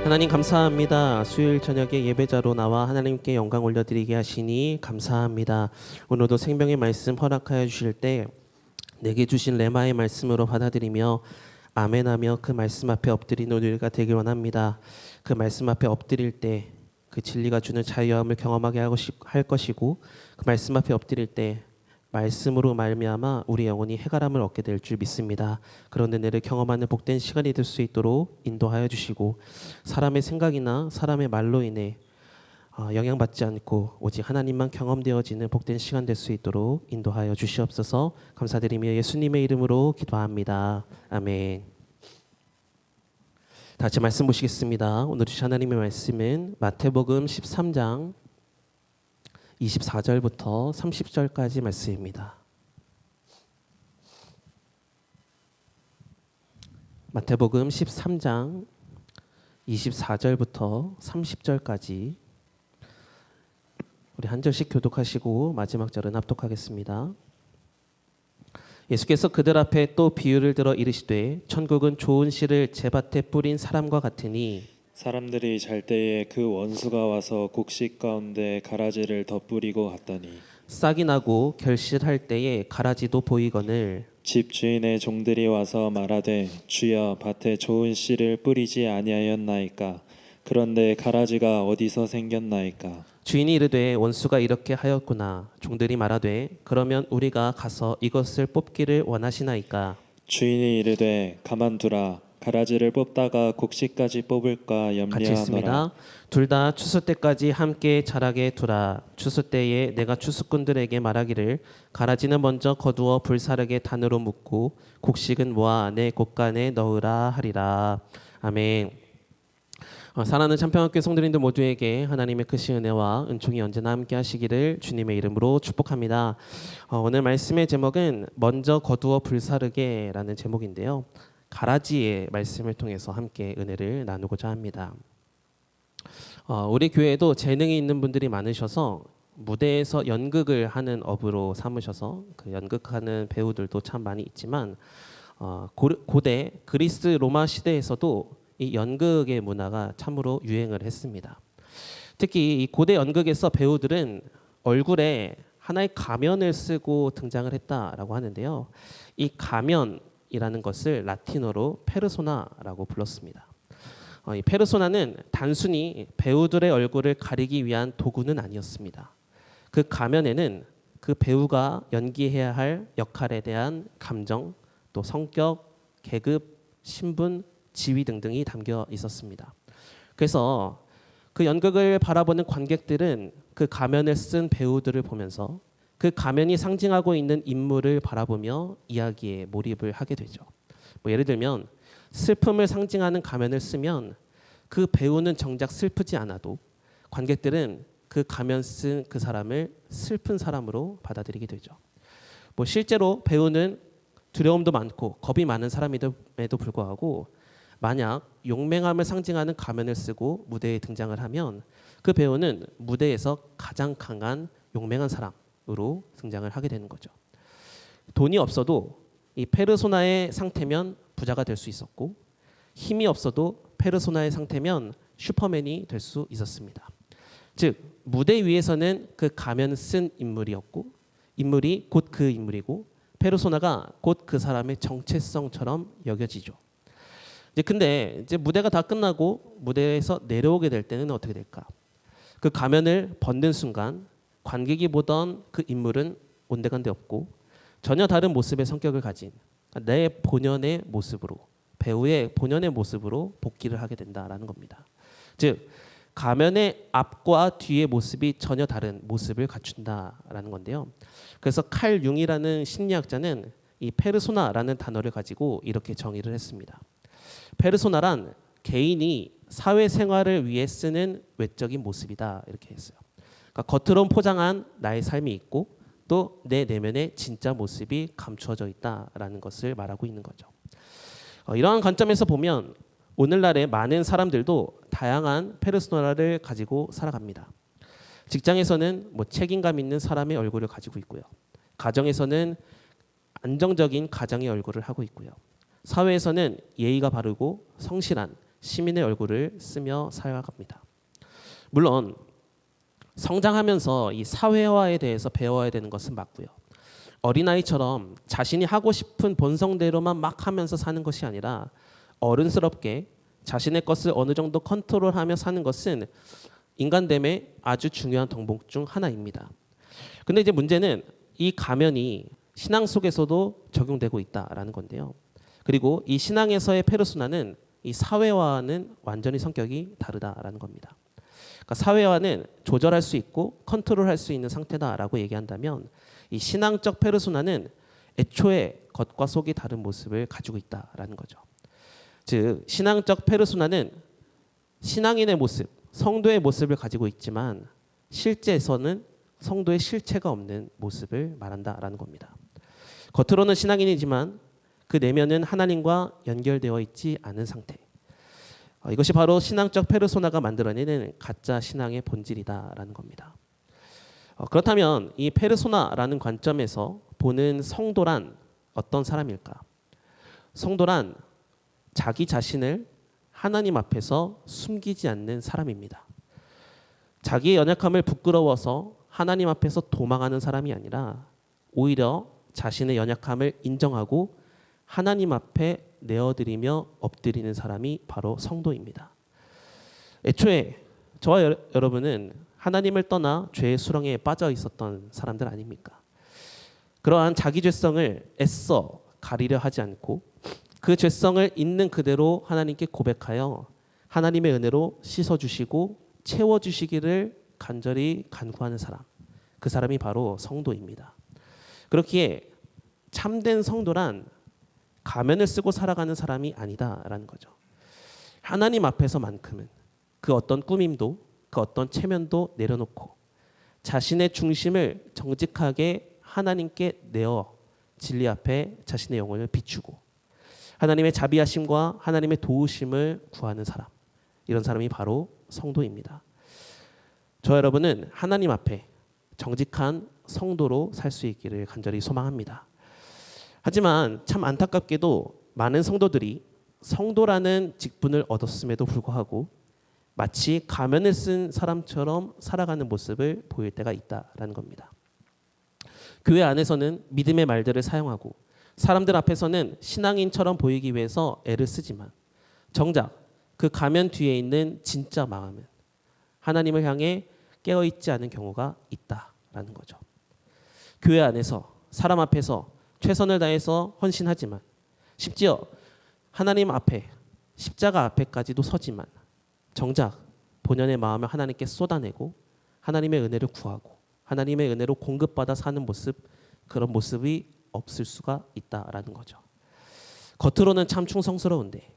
하나님 감사합니다. 수요일 저녁에 예배자로 나와 하나님께 영광 올려드리게 하시니 감사합니다. 오늘도 생명의 말씀 허락하여 주실 때 내게 주신 레마의 말씀으로 받아들이며 아멘하며 그 말씀 앞에 엎드리는 우리가 되길 원합니다. 그 말씀 앞에 엎드릴 때 그 진리가 주는 자유함을 경험하게 할 것이고, 그 말씀 앞에 엎드릴 때 말씀으로 말미암아 우리 영혼이 해갈함을 얻게 될 줄 믿습니다. 그런 은혜를 경험하는 복된 시간이 될 수 있도록 인도하여 주시고, 사람의 생각이나 사람의 말로 인해 영향받지 않고 오직 하나님만 경험되어지는 복된 시간 될 수 있도록 인도하여 주시옵소서. 감사드리며 예수님의 이름으로 기도합니다. 아멘. 다시 말씀 보시겠습니다. 오늘 주신 하나님의 말씀은 마태복음 13장 24절부터 30절까지 말씀입니다. 마태복음 13장 24절부터 30절까지 우리 한 절씩 교독하시고 마지막 절은 합독하겠습니다. 예수께서 그들 앞에 또 비유를 들어 이르시되 천국은 좋은 씨를 제밭에 뿌린 사람과 같으니 사람들이 잘 때에 그 원수가 와서 곡식 가운데 가라지를 덧뿌리고 갔더니 싹이 나고 결실할 때에 가라지도 보이거늘 집 주인의 종들이 와서 말하되 주여 밭에 좋은 씨를 뿌리지 아니하였나이까 그런데 가라지가 어디서 생겼나이까. 주인이 이르되 원수가 이렇게 하였구나. 종들이 말하되 그러면 우리가 가서 이것을 뽑기를 원하시나이까. 주인이 이르되 가만두라. 가라지를 뽑다가 곡식까지 뽑을까 같이 염려하노라. 있습니다. 둘 다 추수 때까지 함께 자라게 두라. 추수 때에 내가 추수꾼들에게 말하기를 가라지는 먼저 거두어 불사르게 단으로 묶고 곡식은 모아 내 곡간에 넣으라 하리라. 아멘. 사랑하는 참평학교 성도님들 모두에게 하나님의 크신 은혜와 은총이 언제나 함께 하시기를 주님의 이름으로 축복합니다. 오늘 말씀의 제목은 먼저 거두어 불사르게 라는 제목인데요, 가라지의 말씀을 통해서 함께 은혜를 나누고자 합니다. 우리 교회에도 재능이 있는 분들이 많으셔서 무대에서 연극을 하는 업으로 삼으셔서 그 연극하는 배우들도 참 많이 있지만 고대 그리스 로마 시대에서도 이 연극의 문화가 참으로 유행을 했습니다. 특히 이 고대 연극에서 배우들은 얼굴에 하나의 가면을 쓰고 등장을 했다라고 하는데요, 이 가면이라는 것을 라틴어로 페르소나라고 불렀습니다. 이 페르소나는 단순히 배우들의 얼굴을 가리기 위한 도구는 아니었습니다. 그 가면에는 그 배우가 연기해야 할 역할에 대한 감정, 또 성격, 계급, 신분, 지위 등등이 담겨 있었습니다. 그래서 그 연극을 바라보는 관객들은 그 가면을 쓴 배우들을 보면서 그 가면이 상징하고 있는 인물을 바라보며 이야기에 몰입을 하게 되죠. 예를 들면 슬픔을 상징하는 가면을 쓰면 그 배우는 정작 슬프지 않아도 관객들은 그 가면 쓴 그 사람을 슬픈 사람으로 받아들이게 되죠. 실제로 배우는 두려움도 많고 겁이 많은 사람임에도 불구하고 만약 용맹함을 상징하는 가면을 쓰고 무대에 등장을 하면 그 배우는 무대에서 가장 강한 용맹한 사람으로 등장을 하게 되는 거죠. 돈이 없어도 이 페르소나의 상태면 부자가 될 수 있었고, 힘이 없어도 페르소나의 상태면 슈퍼맨이 될 수 있었습니다. 즉 무대 위에서는 그 가면 쓴 인물이었고, 인물이 곧 그 인물이고, 페르소나가 곧 그 사람의 정체성처럼 여겨지죠. 근데 무대가 다 끝나고 무대에서 내려오게 될 때는 어떻게 될까? 그 가면을 벗는 순간 관객이 보던 그 인물은 온데간데 없고 전혀 다른 모습의 성격을 가진 내 본연의 모습으로, 배우의 본연의 모습으로 복귀를 하게 된다라는 겁니다. 즉 가면의 앞과 뒤의 모습이 전혀 다른 모습을 갖춘다라는 건데요. 그래서 칼 융이라는 심리학자는 이 페르소나라는 단어를 가지고 이렇게 정의를 했습니다. 페르소나란 개인이 사회생활을 위해 쓰는 외적인 모습이다, 이렇게 했어요. 그러니까 겉으론 포장한 나의 삶이 있고 또 내 내면의 진짜 모습이 감추어져 있다라는 것을 말하고 있는 거죠. 이러한 관점에서 보면 오늘날의 많은 사람들도 다양한 페르소나를 가지고 살아갑니다. 직장에서는 책임감 있는 사람의 얼굴을 가지고 있고요. 가정에서는 안정적인 가장의 얼굴을 하고 있고요. 사회에서는 예의가 바르고 성실한 시민의 얼굴을 쓰며 살아갑니다. 물론 성장하면서 이 사회화에 대해서 배워야 되는 것은 맞고요. 어린아이처럼 자신이 하고 싶은 본성대로만 막 하면서 사는 것이 아니라 어른스럽게 자신의 것을 어느 정도 컨트롤하며 사는 것은 인간됨의 아주 중요한 덕목 중 하나입니다. 근데 이제 문제는 이 가면이 신앙 속에서도 적용되고 있다라는 건데요. 그리고 이 신앙에서의 페르소나는 이 사회화와는 완전히 성격이 다르다라는 겁니다. 그러니까 사회화는 조절할 수 있고 컨트롤할 수 있는 상태다라고 얘기한다면 이 신앙적 페르소나는 애초에 겉과 속이 다른 모습을 가지고 있다라는 거죠. 즉 신앙적 페르소나는 신앙인의 모습, 성도의 모습을 가지고 있지만 실제에서는 성도의 실체가 없는 모습을 말한다라는 겁니다. 겉으로는 신앙인이지만 그 내면은 하나님과 연결되어 있지 않은 상태. 이것이 바로 신앙적 페르소나가 만들어내는 가짜 신앙의 본질이다라는 겁니다. 그렇다면 이 페르소나라는 관점에서 보는 성도란 어떤 사람일까? 성도란 자기 자신을 하나님 앞에서 숨기지 않는 사람입니다. 자기의 연약함을 부끄러워서 하나님 앞에서 도망하는 사람이 아니라 오히려 자신의 연약함을 인정하고 하나님 앞에 내어드리며 엎드리는 사람이 바로 성도입니다. 애초에 저와 여러분은 하나님을 떠나 죄의 수렁에 빠져 있었던 사람들 아닙니까? 그러한 자기 죄성을 애써 가리려 하지 않고 그 죄성을 있는 그대로 하나님께 고백하여 하나님의 은혜로 씻어주시고 채워주시기를 간절히 간구하는 사람, 그 사람이 바로 성도입니다. 그렇기에 참된 성도란 가면을 쓰고 살아가는 사람이 아니다라는 거죠. 하나님 앞에서만큼은 그 어떤 꾸밈도 그 어떤 체면도 내려놓고 자신의 중심을 정직하게 하나님께 내어 진리 앞에 자신의 영혼을 비추고 하나님의 자비하심과 하나님의 도우심을 구하는 사람, 이런 사람이 바로 성도입니다. 저 여러분은 하나님 앞에 정직한 성도로 살 수 있기를 간절히 소망합니다. 하지만 참 안타깝게도 많은 성도들이 성도라는 직분을 얻었음에도 불구하고 마치 가면을 쓴 사람처럼 살아가는 모습을 보일 때가 있다라는 겁니다. 교회 안에서는 믿음의 말들을 사용하고 사람들 앞에서는 신앙인처럼 보이기 위해서 애를 쓰지만 정작 그 가면 뒤에 있는 진짜 마음은 하나님을 향해 깨어있지 않은 경우가 있다라는 거죠. 교회 안에서 사람 앞에서 최선을 다해서 헌신하지만 심지어 하나님 앞에 십자가 앞에까지도 서지만 정작 본연의 마음을 하나님께 쏟아내고 하나님의 은혜를 구하고 하나님의 은혜로 공급받아 사는 모습, 그런 모습이 없을 수가 있다라는 거죠. 겉으로는 참 충성스러운데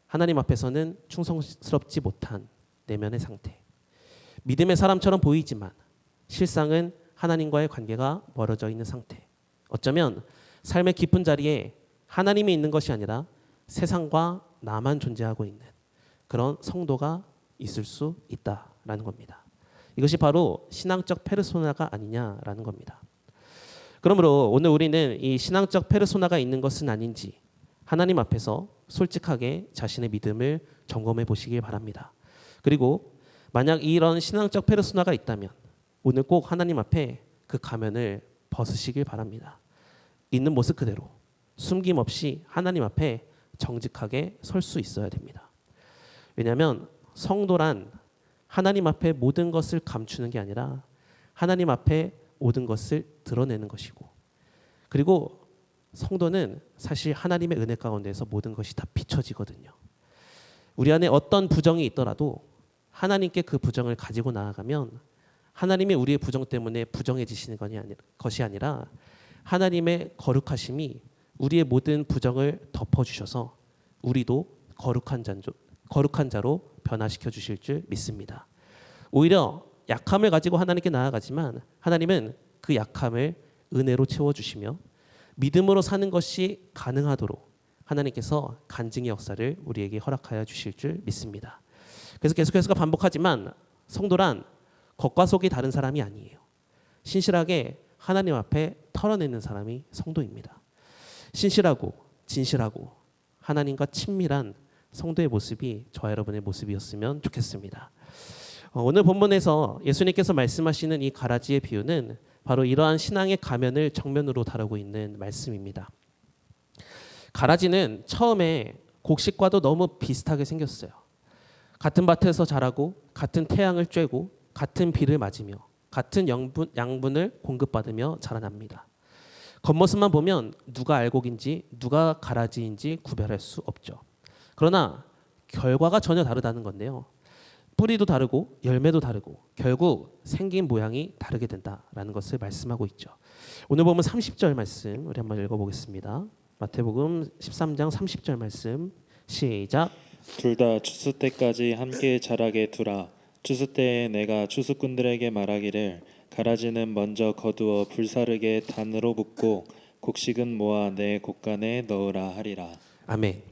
하나님 앞에서는 충성스럽지 못한 내면의 상태. 믿음의 사람처럼 보이지만 실상은 하나님과의 관계가 멀어져 있는 상태. 어쩌면 삶의 깊은 자리에 하나님이 있는 것이 아니라 세상과 나만 존재하고 있는 그런 성도가 있을 수 있다라는 겁니다. 이것이 바로 신앙적 페르소나가 아니냐라는 겁니다. 그러므로 오늘 우리는 이 신앙적 페르소나가 있는 것은 아닌지 하나님 앞에서 솔직하게 자신의 믿음을 점검해 보시길 바랍니다. 그리고 만약 이런 신앙적 페르소나가 있다면 오늘 꼭 하나님 앞에 그 가면을 벗으시길 바랍니다. 있는 모습 그대로 숨김없이 하나님 앞에 정직하게 설 수 있어야 됩니다. 왜냐하면 성도란 하나님 앞에 모든 것을 감추는 게 아니라 하나님 앞에 모든 것을 드러내는 것이고, 그리고 성도는 사실 하나님의 은혜 가운데서 모든 것이 다 비춰지거든요. 우리 안에 어떤 부정이 있더라도 하나님께 그 부정을 가지고 나아가면 하나님이 우리의 부정 때문에 부정해지시는 것이 아니라 하나님의 거룩하심이 우리의 모든 부정을 덮어주셔서 우리도 거룩한 자로 변화시켜 주실 줄 믿습니다. 오히려 약함을 가지고 하나님께 나아가지만 하나님은 그 약함을 은혜로 채워주시며 믿음으로 사는 것이 가능하도록 하나님께서 간증의 역사를 우리에게 허락하여 주실 줄 믿습니다. 그래서 계속해서 반복하지만 성도란 겉과 속이 다른 사람이 아니에요. 신실하게 하나님 앞에 털어내는 사람이 성도입니다. 신실하고 진실하고 하나님과 친밀한 성도의 모습이 저와 여러분의 모습이었으면 좋겠습니다. 오늘 본문에서 예수님께서 말씀하시는 이 가라지의 비유는 바로 이러한 신앙의 가면을 정면으로 다루고 있는 말씀입니다. 가라지는 처음에 곡식과도 너무 비슷하게 생겼어요. 같은 밭에서 자라고 같은 태양을 쬐고 같은 비를 맞으며 같은 양분을 공급받으며 자라납니다. 겉모습만 보면 누가 알곡인지 누가 가라지인지 구별할 수 없죠. 그러나 결과가 전혀 다르다는 건데요. 뿌리도 다르고 열매도 다르고 결국 생긴 모양이 다르게 된다라는 것을 말씀하고 있죠. 오늘 보면 30절 말씀 우리 한번 읽어보겠습니다. 마태복음 13장 30절 말씀 시작. 둘 다 추수 때까지 함께 자라게 두라. 추수 때에 내가 추수꾼들에게 말하기를 가라지는 먼저 거두어 불사르게 단으로 묶고 곡식은 모아 내 곡간에 넣으라 하리라. 아멘.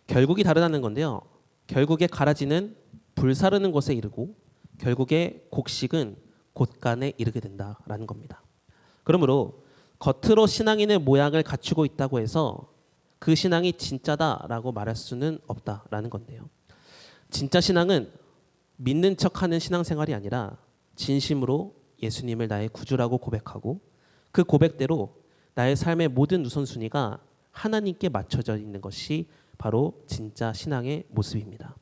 결국이 다르다는 건데요. 결국에 가라지는 불사르는 곳에 이르고 결국에 곡식은 곳간에 이르게 된다라는 겁니다. 그러므로 겉으로 신앙인의 모양을 갖추고 있다고 해서 그 신앙이 진짜다라고 말할 수는 없다라는 건데요. 진짜 신앙은 믿는 척하는 신앙생활이 아니라 진심으로 예수님을 나의 구주라고 고백하고 그 고백대로 나의 삶의 모든 우선순위가 하나님께 맞춰져 있는 것이 바로 진짜 신앙의 모습입니다.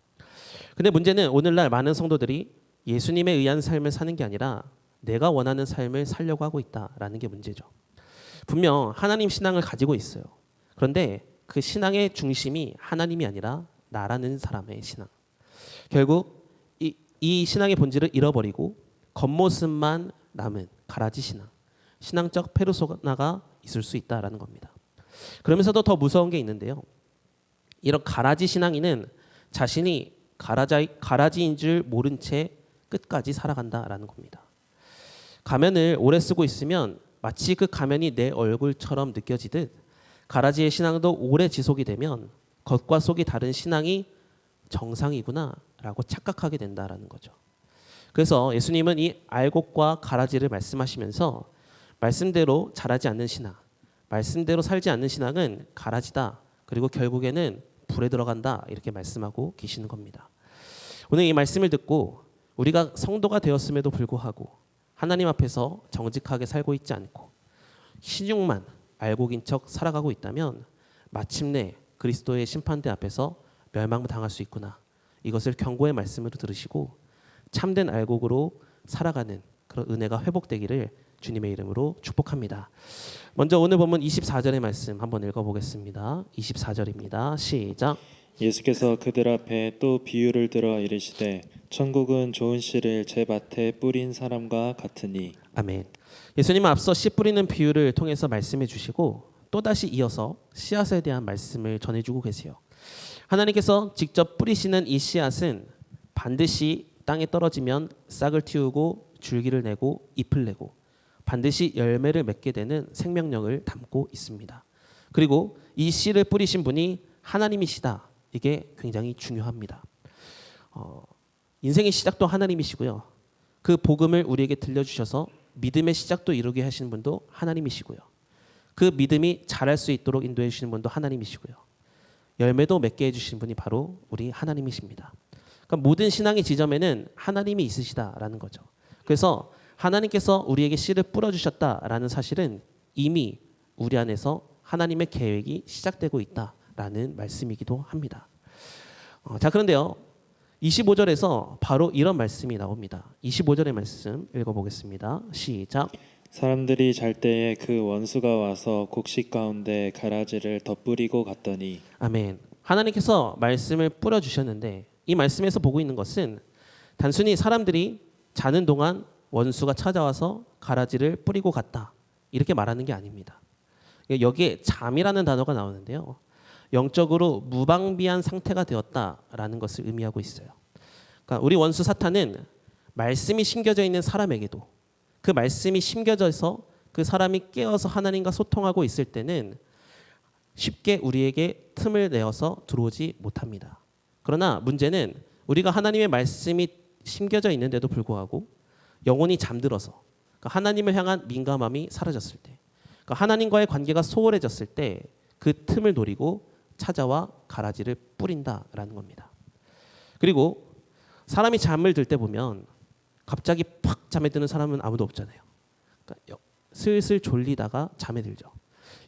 근데 문제는 오늘날 많은 성도들이 예수님에 의한 삶을 사는 게 아니라 내가 원하는 삶을 살려고 하고 있다라는 게 문제죠. 분명 하나님 신앙을 가지고 있어요. 그런데 그 신앙의 중심이 하나님이 아니라 나라는 사람의 신앙. 결국 이 신앙의 본질을 잃어버리고 겉모습만 남은 가라지 신앙, 신앙적 페르소나가 있을 수 있다라는 겁니다. 그러면서도 더 무서운 게 있는데요. 이런 가라지 신앙인은 자신이 가라지인 줄 모른 채 끝까지 살아간다라는 겁니다. 가면을 오래 쓰고 있으면 마치 그 가면이 내 얼굴처럼 느껴지듯 가라지의 신앙도 오래 지속이 되면 겉과 속이 다른 신앙이 정상이구나라고 착각하게 된다라는 거죠. 그래서 예수님은 이 알곡과 가라지를 말씀하시면서 말씀대로 자라지 않는 신앙, 말씀대로 살지 않는 신앙은 가라지다. 그리고 결국에는 불에 들어간다. 이렇게 말씀하고 계시는 겁니다. 오늘 이 말씀을 듣고 우리가 성도가 되었음에도 불구하고 하나님 앞에서 정직하게 살고 있지 않고 신용만 알곡인 척 살아가고 있다면 마침내 그리스도의 심판대 앞에서 멸망당할 수 있구나. 이것을 경고의 말씀으로 들으시고 참된 알곡으로 살아가는 그런 은혜가 회복되기를 주님의 이름으로 축복합니다. 먼저 오늘 본문 24절의 말씀 한번 읽어보겠습니다. 24절입니다. 시작. 예수께서 그들 앞에 또 비유를 들어 이르시되 천국은 좋은 씨를 제 밭에 뿌린 사람과 같으니. 아멘. 예수님은 앞서 씨 뿌리는 비유를 통해서 말씀해 주시고 또다시 이어서 씨앗에 대한 말씀을 전해주고 계세요. 하나님께서 직접 뿌리시는 이 씨앗은 반드시 땅에 떨어지면 싹을 틔우고 줄기를 내고 잎을 내고 반드시 열매를 맺게 되는 생명력을 담고 있습니다. 그리고 이 씨를 뿌리신 분이 하나님이시다. 이게 굉장히 중요합니다. 인생의 시작도 하나님이시고요. 그 복음을 우리에게 들려주셔서 믿음의 시작도 이루게 하시는 분도 하나님이시고요. 그 믿음이 자랄 수 있도록 인도해 주시는 분도 하나님이시고요. 열매도 맺게 해주시는 분이 바로 우리 하나님이십니다. 그러니까 모든 신앙의 지점에는 하나님이 있으시다라는 거죠. 그래서 하나님께서 우리에게 씨를 뿌려주셨다라는 사실은 이미 우리 안에서 하나님의 계획이 시작되고 있다라는 말씀이기도 합니다. 자, 그런데요. 25절에서 바로 이런 말씀이 나옵니다. 25절의 말씀 읽어보겠습니다. 시작. 사람들이 잘 때에 그 원수가 와서 곡식 가운데 가라지를 덧뿌리고 갔더니. 아멘. 하나님께서 말씀을 뿌려주셨는데 이 말씀에서 보고 있는 것은 단순히 사람들이 자는 동안 원수가 찾아와서 가라지를 뿌리고 갔다. 이렇게 말하는 게 아닙니다. 여기에 잠이라는 단어가 나오는데요. 영적으로 무방비한 상태가 되었다라는 것을 의미하고 있어요. 그러니까 우리 원수 사탄은 말씀이 심겨져 있는 사람에게도 그 말씀이 심겨져서 그 사람이 깨어서 하나님과 소통하고 있을 때는 쉽게 우리에게 틈을 내어서 들어오지 못합니다. 그러나 문제는 우리가 하나님의 말씀이 심겨져 있는데도 불구하고 영혼이 잠들어서 그러니까 하나님을 향한 민감함이 사라졌을 때 그러니까 하나님과의 관계가 소홀해졌을 때 그 틈을 노리고 찾아와 가라지를 뿌린다라는 겁니다. 그리고 사람이 잠을 들 때 보면 갑자기 팍 잠에 드는 사람은 아무도 없잖아요. 그러니까 슬슬 졸리다가 잠에 들죠.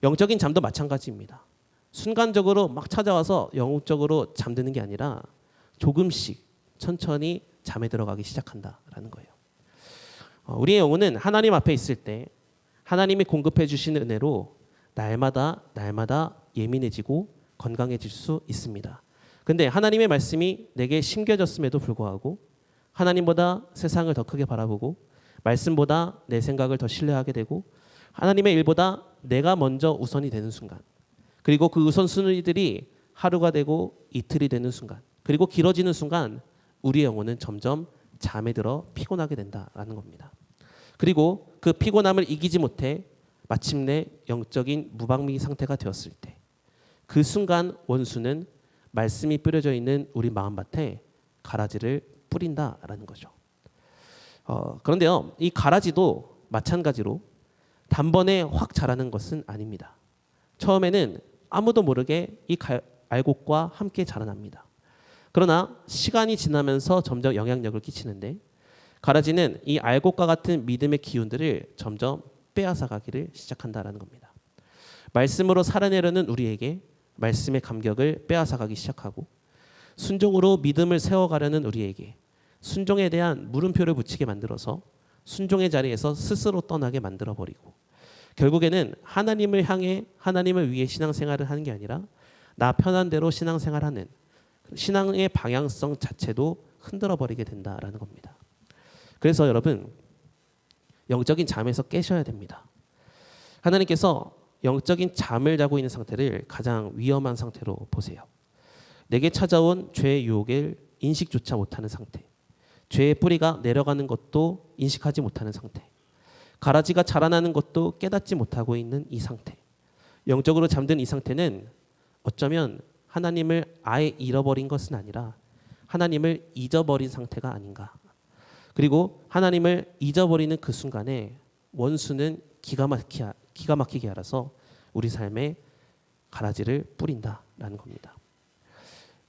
영적인 잠도 마찬가지입니다. 순간적으로 막 찾아와서 영적으로 잠드는 게 아니라 조금씩 천천히 잠에 들어가기 시작한다라는 거예요. 우리의 영혼은 하나님 앞에 있을 때 하나님이 공급해 주시는 은혜로 날마다 예민해지고 건강해질 수 있습니다. 근데 하나님의 말씀이 내게 심겨졌음에도 불구하고 하나님보다 세상을 더 크게 바라보고 말씀보다 내 생각을 더 신뢰하게 되고 하나님의 일보다 내가 먼저 우선이 되는 순간, 그리고 그 우선순위들이 하루가 되고 이틀이 되는 순간, 그리고 길어지는 순간 우리의 영혼은 점점 잠에 들어 피곤하게 된다라는 겁니다. 그리고 그 피곤함을 이기지 못해 마침내 영적인 무방비 상태가 되었을 때 그 순간 원수는 말씀이 뿌려져 있는 우리 마음밭에 가라지를 뿌린다라는 거죠. 그런데요, 이 가라지도 마찬가지로 단번에 확 자라는 것은 아닙니다. 처음에는 아무도 모르게 이 알곡과 함께 자라납니다. 그러나 시간이 지나면서 점점 영향력을 끼치는데 가라지는 이 알곡과 같은 믿음의 기운들을 점점 빼앗아가기를 시작한다라는 겁니다. 말씀으로 살아내려는 우리에게 말씀의 감격을 빼앗아가기 시작하고 순종으로 믿음을 세워가려는 우리에게 순종에 대한 물음표를 붙이게 만들어서 순종의 자리에서 스스로 떠나게 만들어버리고 결국에는 하나님을 향해 하나님을 위해 신앙생활을 하는 게 아니라 나 편한 대로 신앙생활하는 신앙의 방향성 자체도 흔들어버리게 된다라는 겁니다. 그래서 여러분 영적인 잠에서 깨셔야 됩니다. 하나님께서 영적인 잠을 자고 있는 상태를 가장 위험한 상태로 보세요. 내게 찾아온 죄의 유혹을 인식조차 못하는 상태, 죄의 뿌리가 내려가는 것도 인식하지 못하는 상태, 가라지가 자라나는 것도 깨닫지 못하고 있는 이 상태, 영적으로 잠든 이 상태는 어쩌면 하나님을 아예 잃어버린 것은 아니라 하나님을 잊어버린 상태가 아닌가. 그리고 하나님을 잊어버리는 그 순간에 원수는 기가 막히게 알아서 우리 삶에 가라지를 뿌린다라는 겁니다.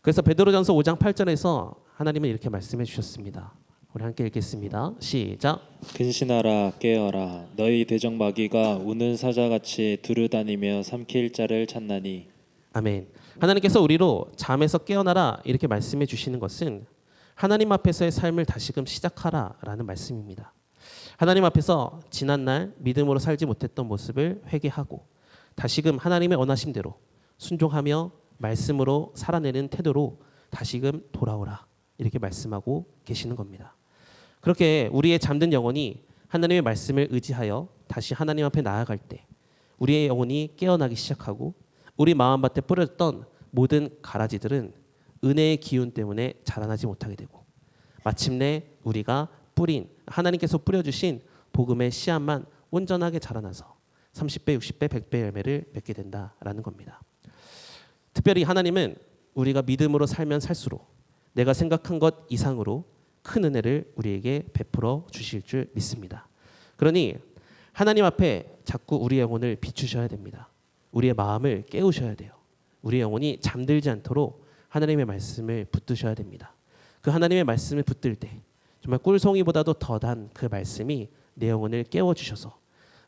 그래서 베드로전서 5장 8절에서 하나님은 이렇게 말씀해 주셨습니다. 우리 함께 읽겠습니다. 시작. 근신하라 깨어라 너희 대적 마귀가 우는 사자같이 두루다니며 삼킬 자를 찾나니. 아멘. 하나님께서 우리로 잠에서 깨어나라 이렇게 말씀해 주시는 것은 하나님 앞에서의 삶을 다시금 시작하라라는 말씀입니다. 하나님 앞에서 지난날 믿음으로 살지 못했던 모습을 회개하고 다시금 하나님의 원하심대로 순종하며 말씀으로 살아내는 태도로 다시금 돌아오라 이렇게 말씀하고 계시는 겁니다. 그렇게 우리의 잠든 영혼이 하나님의 말씀을 의지하여 다시 하나님 앞에 나아갈 때 우리의 영혼이 깨어나기 시작하고 우리 마음밭에 뿌려졌던 모든 가라지들은 은혜의 기운 때문에 자라나지 못하게 되고 마침내 우리가 뿌린 하나님께서 뿌려주신 복음의 씨앗만 온전하게 자라나서 30배, 60배, 100배 열매를 맺게 된다라는 겁니다. 특별히 하나님은 우리가 믿음으로 살면 살수록 내가 생각한 것 이상으로 큰 은혜를 우리에게 베풀어 주실 줄 믿습니다. 그러니 하나님 앞에 자꾸 우리의 영혼을 비추셔야 됩니다. 우리의 마음을 깨우셔야 돼요. 우리의 영혼이 잠들지 않도록 하나님의 말씀을 붙드셔야 됩니다. 그 하나님의 말씀을 붙들 때 정말 꿀송이보다도 더단 그 말씀이 내 영혼을 깨워주셔서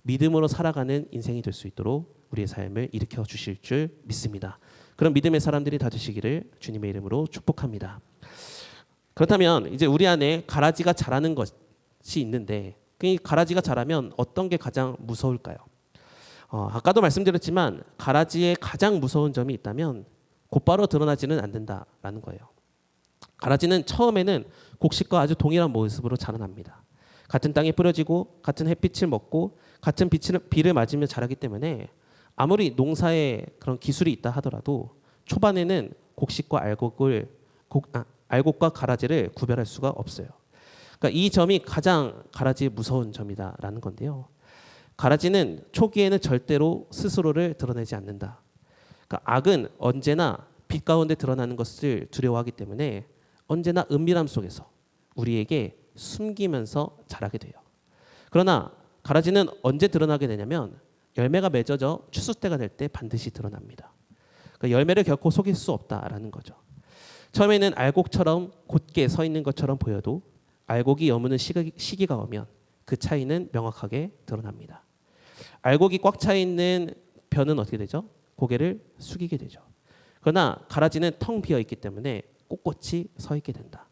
믿음으로 살아가는 인생이 될 수 있도록 우리의 삶을 일으켜 주실 줄 믿습니다. 그런 믿음의 사람들이 다 되시기를 주님의 이름으로 축복합니다. 그렇다면 이제 우리 안에 가라지가 자라는 것이 있는데 그 가라지가 자라면 어떤 게 가장 무서울까요? 아까도 말씀드렸지만 가라지의 가장 무서운 점이 있다면 곧바로 드러나지는 않는다라는 거예요. 가라지는 처음에는 곡식과 아주 동일한 모습으로 자라납니다. 같은 땅에 뿌려지고 같은 햇빛을 먹고 같은 비를 맞으며 자라기 때문에 아무리 농사에 그런 기술이 있다 하더라도 초반에는 곡식과 알곡과 가라지를 구별할 수가 없어요. 그러니까 이 점이 가장 가라지의 무서운 점이다라는 건데요. 가라지는 초기에는 절대로 스스로를 드러내지 않는다. 그러니까 악은 언제나 빛 가운데 드러나는 것을 두려워하기 때문에 언제나 은밀함 속에서 우리에게 숨기면서 자라게 돼요. 그러나 가라지는 언제 드러나게 되냐면 열매가 맺어져 추수 때가 될 때 반드시 드러납니다. 그러니까 열매를 결코 속일 수 없다라는 거죠. 처음에는 알곡처럼 곧게 서 있는 것처럼 보여도 알곡이 여무는 시기가 오면 그 차이는 명확하게 드러납니다. 알곡이 꽉 차 있는 벼는 어떻게 되죠? 고개를 숙이게 되죠. 그러나 가라지는 텅 비어 있기 때문에 꼿꼿이 서 있게 된다.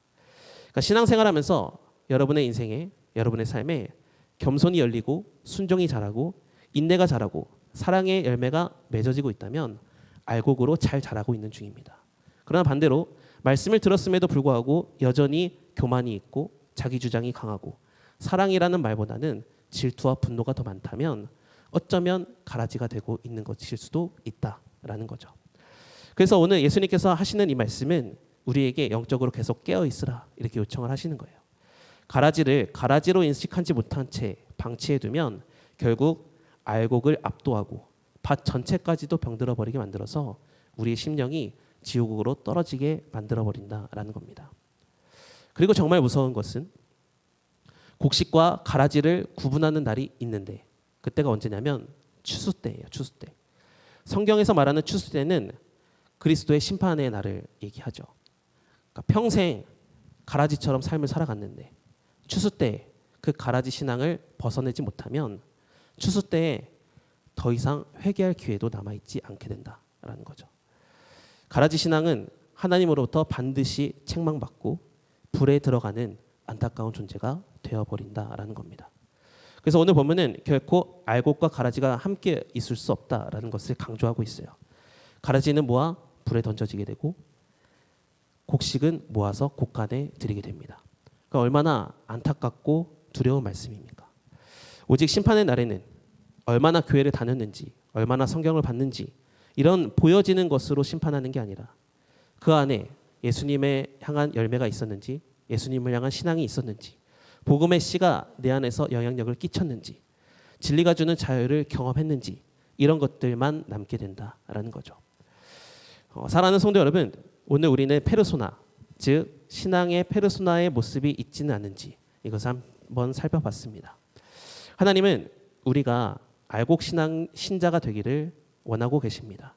그러니까 신앙생활하면서 여러분의 인생에, 여러분의 삶에 겸손이 열리고 순종이 자라고 인내가 자라고 사랑의 열매가 맺어지고 있다면 알곡으로 잘 자라고 있는 중입니다. 그러나 반대로 말씀을 들었음에도 불구하고 여전히 교만이 있고 자기 주장이 강하고 사랑이라는 말보다는 질투와 분노가 더 많다면 어쩌면 가라지가 되고 있는 것일 수도 있다라는 거죠. 그래서 오늘 예수님께서 하시는 이 말씀은 우리에게 영적으로 계속 깨어 있으라 이렇게 요청을 하시는 거예요. 가라지를 가라지로 인식하지 못한 채 방치해 두면 결국 알곡을 압도하고 밭 전체까지도 병들어 버리게 만들어서 우리의 심령이 지옥으로 떨어지게 만들어 버린다라는 겁니다. 그리고 정말 무서운 것은 곡식과 가라지를 구분하는 날이 있는데 그때가 언제냐면 추수 때예요. 추수 때. 성경에서 말하는 추수 때는 그리스도의 심판의 날을 얘기하죠. 그러니까 평생 가라지처럼 삶을 살아갔는데 추수 때 그 가라지 신앙을 벗어내지 못하면 추수 때에 더 이상 회개할 기회도 남아있지 않게 된다라는 거죠. 가라지 신앙은 하나님으로부터 반드시 책망받고 불에 들어가는 안타까운 존재가 되어버린다라는 겁니다. 그래서 오늘 보면은 결코 알곡과 가라지가 함께 있을 수 없다라는 것을 강조하고 있어요. 가라지는 모아 불에 던져지게 되고 곡식은 모아서 곡간에 들이게 됩니다. 그러니까 얼마나 안타깝고 두려운 말씀입니까? 오직 심판의 날에는 얼마나 교회를 다녔는지, 얼마나 성경을 봤는지 이런 보여지는 것으로 심판하는 게 아니라 그 안에 예수님에 향한 열매가 있었는지, 예수님을 향한 신앙이 있었는지, 복음의 씨가 내 안에서 영향력을 끼쳤는지, 진리가 주는 자유를 경험했는지 이런 것들만 남게 된다라는 거죠. 사랑하는 성도 여러분, 오늘 우리는 페르소나, 즉 신앙의 페르소나의 모습이 있지는 않은지 이것을 한번 살펴봤습니다. 하나님은 우리가 알곡 신앙 신자가 되기를 원하고 계십니다.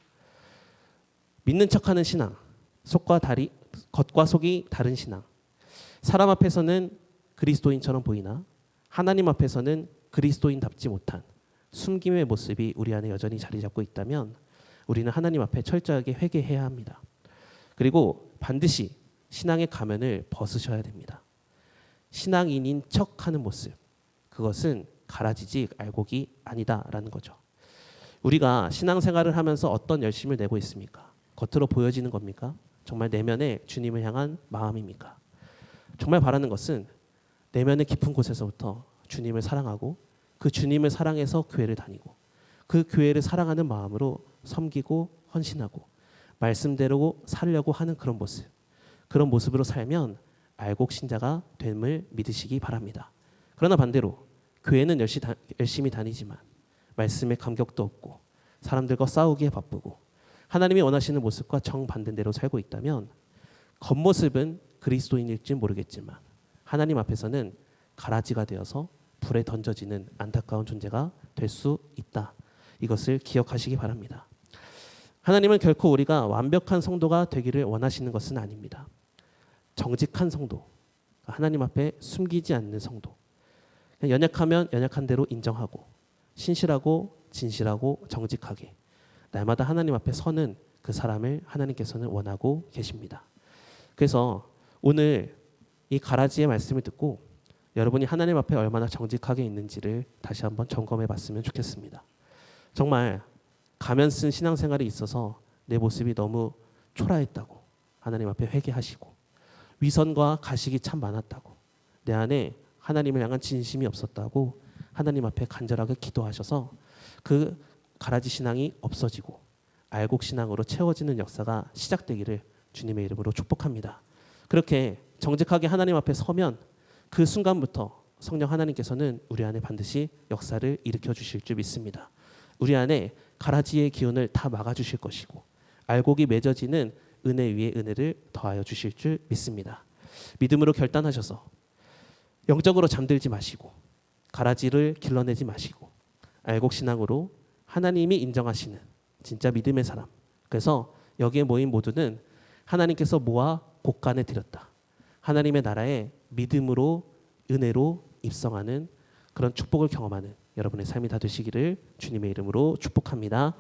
믿는 척하는 신앙, 겉과 속이 다른 신앙. 사람 앞에서는 그리스도인처럼 보이나 하나님 앞에서는 그리스도인답지 못한 숨김의 모습이 우리 안에 여전히 자리 잡고 있다면 우리는 하나님 앞에 철저하게 회개해야 합니다. 그리고 반드시 신앙의 가면을 벗으셔야 됩니다. 신앙인인 척하는 모습, 그것은 가라지지 알곡이 아니다라는 거죠. 우리가 신앙생활을 하면서 어떤 열심을 내고 있습니까? 겉으로 보여지는 겁니까? 정말 내면에 주님을 향한 마음입니까? 정말 바라는 것은 내면의 깊은 곳에서부터 주님을 사랑하고 그 주님을 사랑해서 교회를 다니고 그 교회를 사랑하는 마음으로 섬기고 헌신하고 말씀대로 살려고 하는 그런 모습, 그런 모습으로 살면 알곡 신자가 됨을 믿으시기 바랍니다. 그러나 반대로 교회는 열심히 다니지만 말씀에 감격도 없고 사람들과 싸우기에 바쁘고 하나님이 원하시는 모습과 정반대대로 살고 있다면 겉모습은 그리스도인일지 모르겠지만 하나님 앞에서는 가라지가 되어서 불에 던져지는 안타까운 존재가 될 수 있다. 이것을 기억하시기 바랍니다. 하나님은 결코 우리가 완벽한 성도가 되기를 원하시는 것은 아닙니다. 정직한 성도, 하나님 앞에 숨기지 않는 성도, 연약하면 연약한 대로 인정하고 신실하고 진실하고 정직하게 날마다 하나님 앞에 서는 그 사람을 하나님께서는 원하고 계십니다. 그래서 오늘 이 가라지의 말씀을 듣고 여러분이 하나님 앞에 얼마나 정직하게 있는지를 다시 한번 점검해 봤으면 좋겠습니다. 정말 가면 쓴 신앙생활에 있어서 내 모습이 너무 초라했다고 하나님 앞에 회개하시고 위선과 가식이 참 많았다고 내 안에 하나님을 향한 진심이 없었다고 하나님 앞에 간절하게 기도하셔서 그 가라지 신앙이 없어지고 알곡 신앙으로 채워지는 역사가 시작되기를 주님의 이름으로 축복합니다. 그렇게 정직하게 하나님 앞에 서면 그 순간부터 성령 하나님께서는 우리 안에 반드시 역사를 일으켜 주실 줄 믿습니다. 우리 안에 가라지의 기운을 다 막아주실 것이고 알곡이 맺어지는 은혜 위에 은혜를 더하여 주실 줄 믿습니다. 믿음으로 결단하셔서 영적으로 잠들지 마시고 가라지를 길러내지 마시고 알곡 신앙으로 하나님이 인정하시는 진짜 믿음의 사람, 그래서 여기에 모인 모두는 하나님께서 모아 곳간에 드렸다. 하나님의 나라에 믿음으로 은혜로 입성하는 그런 축복을 경험하는 여러분의 삶이 다 되시기를 주님의 이름으로 축복합니다.